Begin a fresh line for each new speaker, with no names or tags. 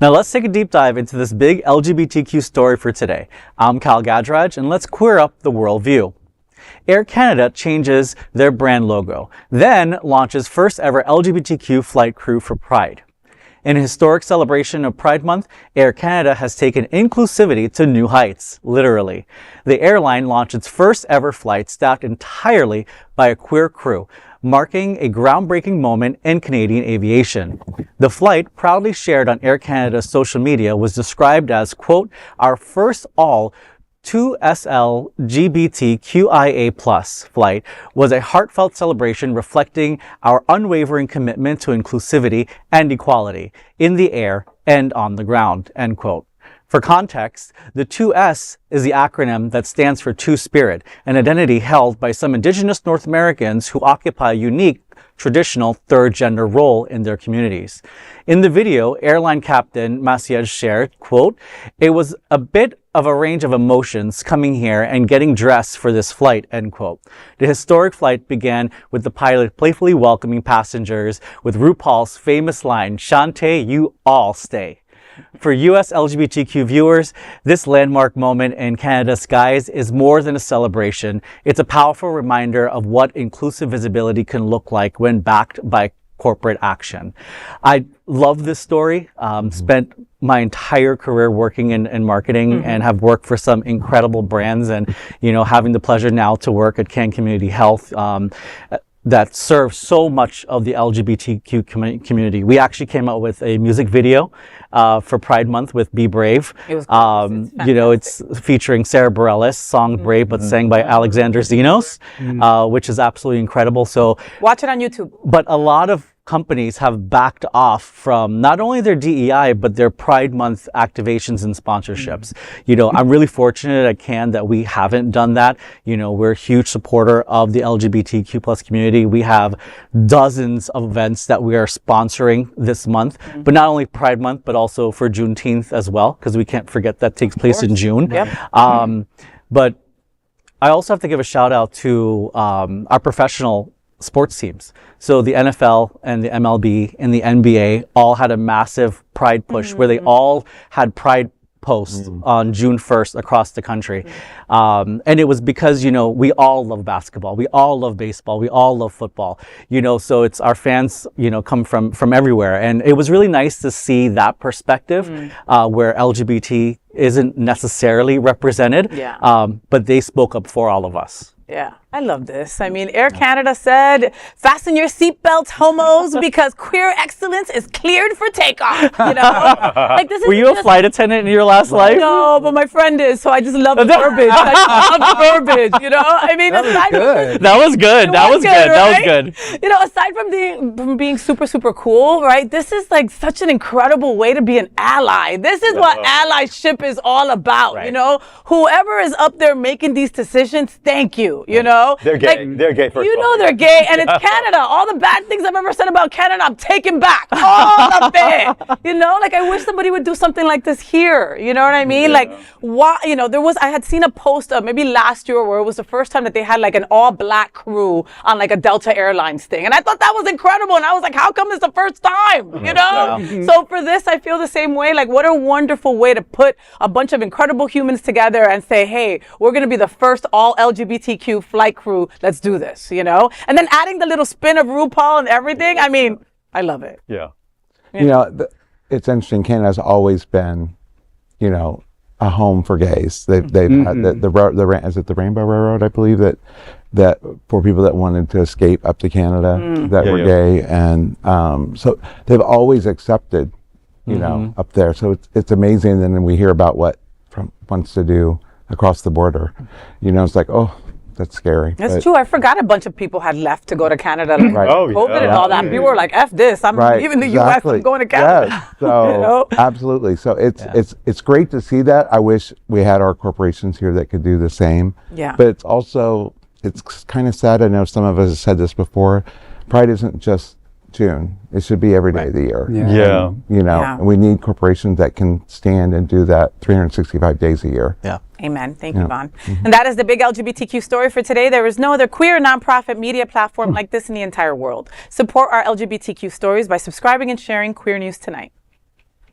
Now let's take a deep dive into this big LGBTQ story for today. I'm Kyle Gadraj, and let's queer up the worldview. Air Canada changes their brand logo, then launches first ever LGBTQ flight crew for Pride. In a historic celebration of Pride Month, Air Canada has taken inclusivity to new heights, literally. The airline launched its first ever flight staffed entirely by a queer crew, marking a groundbreaking moment in Canadian aviation. The flight, proudly shared on Air Canada's social media, was described as, quote, our first all 2SL LGBTQIA+ flight was a heartfelt celebration reflecting our unwavering commitment to inclusivity and equality in the air and on the ground, end quote. For context, the 2S is the acronym that stands for Two-Spirit, an identity held by some Indigenous North Americans who occupy a unique traditional third gender role in their communities. In the video, airline Captain Maciej shared, quote, it was a bit of a range of emotions coming here and getting dressed for this flight, end quote. The historic flight began with the pilot playfully welcoming passengers with RuPaul's famous line, Shantay, you all stay. For U.S. LGBTQ viewers, this landmark moment in Canada's skies is more than a celebration. It's a powerful reminder of what inclusive visibility can look like when backed by corporate action. I love this story. Spent my entire career working in marketing and have worked for some incredible brands, and having the pleasure now to work at Can Community Health that serves so much of the LGBTQ community. We actually came out with a music video for Pride Month with Be Brave.
It was
it's featuring Sarah Bareilles, song Brave, but sang by Alexander Zenos, which is absolutely incredible. So
watch it on YouTube.
But a lot of companies have backed off from not only their DEI, but their Pride Month activations and sponsorships. I'm really fortunate at Can that we haven't done that. We're a huge supporter of the LGBTQ plus community. We have dozens of events that we are sponsoring this month, but not only Pride Month, but also for Juneteenth as well, because we can't forget that takes place in June.
Yep.
But I also have to give a shout out to our professional sports teams. So the NFL and the MLB and the NBA all had a massive Pride push where they all had Pride posts on June 1st across the country. And it was because, we all love basketball. We all love baseball. We all love football, so it's our fans, come from everywhere. And it was really nice to see that perspective where LGBT isn't necessarily represented, but they spoke up for all of us.
Yeah, I love this. I mean, Air Canada said, fasten your seatbelts, homos, because queer excellence is cleared for takeoff.
Were you a flight attendant in your last life?
No, but my friend is, so I just love the verbiage. I love the verbiage, I mean, aside from
that was good. That was good. That was good.
Aside from being super, super cool, right? This is like such an incredible way to be an ally. This is what allyship is all about,
right.
Whoever is up there making these decisions, thank you.
They're gay. They're gay, first of all.
They're gay, and it's Canada. All the bad things I've ever said about Canada, I'm taking back. All of it. I wish somebody would do something like this here. You know what I mean?
Yeah.
Why, I had seen a post of maybe last year where it was the first time that they had an all-black crew on a Delta Airlines thing. And I thought that was incredible. And I was like, how come it's the first time? So for this, I feel the same way. What a wonderful way to put a bunch of incredible humans together and say, hey, we're going to be the first all LGBTQ flight crew. Let's do this, And then adding the little spin of RuPaul and everything. I mean, I love it.
Yeah.
It's interesting. Canada's always been, a home for gays. They've had is it the Rainbow Railroad? I believe that for people that wanted to escape up to Canada that were gay, and so they've always accepted, up there. So it's amazing. And then we hear about what Trump wants to do across the border. It's like, oh, that's scary.
That's true. I forgot a bunch of people had left to go to Canada.
Right.
COVID and all that. People were like, F this. I'm leaving the U.S. I'm going to Canada.
Yes. So, absolutely. So it's great to see that. I wish we had our corporations here that could do the same.
Yeah.
But it's kind of sad. I know some of us have said this before. Pride isn't just June. It should be every day of the year.
Yeah.
And we need corporations that can stand and do that 365 days a year.
Yeah.
Amen. Thank you, Vaughn. And that is the big LGBTQ story for today. There is no other queer nonprofit media platform like this in the entire world. Support our LGBTQ stories by subscribing and sharing Queer News Tonight.